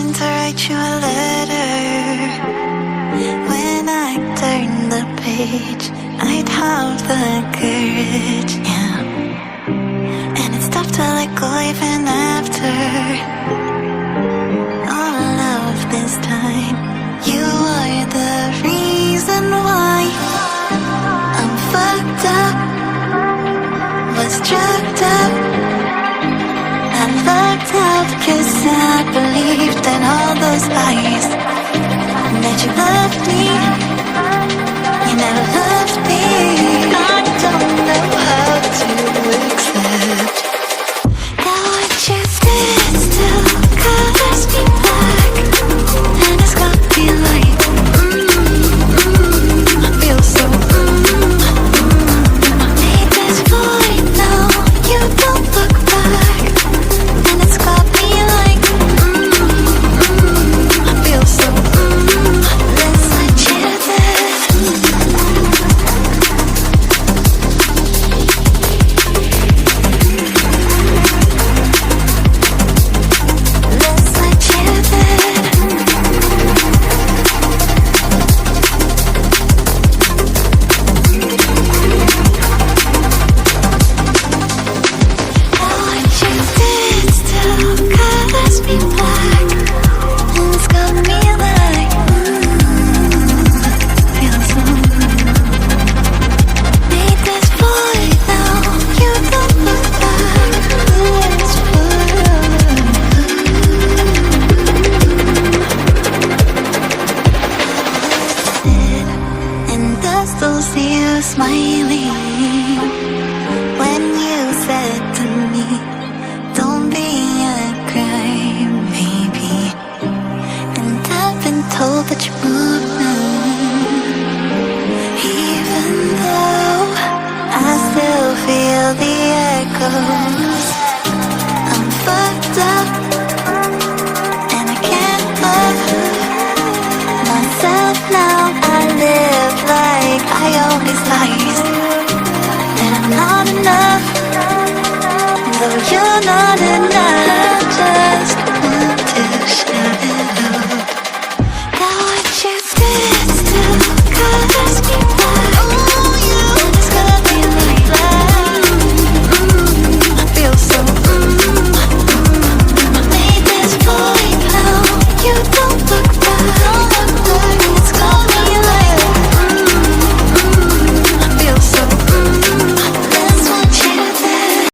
trying to write you a letter. When I turn the page, I'd have the courage, yeah. And it's tough to let go even after all of this time. You are the reason why I'm fucked up, was drugged up. I lucked out 'cause I believed in all those lies, that you loved me, you never loved me. I don't know how to accept that what you did still colors me black, and it's got me like, I feel so, I made this void now, you don't look back, and it's got me like, I feel so, let's let you there. Let's let you there. What you did still colors me black, and it's got me like, feel so. Made this void now, you don't look back. It's and I still see you smiling when you said to me, don't be a crybaby. And I've been told that you moved now, even though I still feel the echoes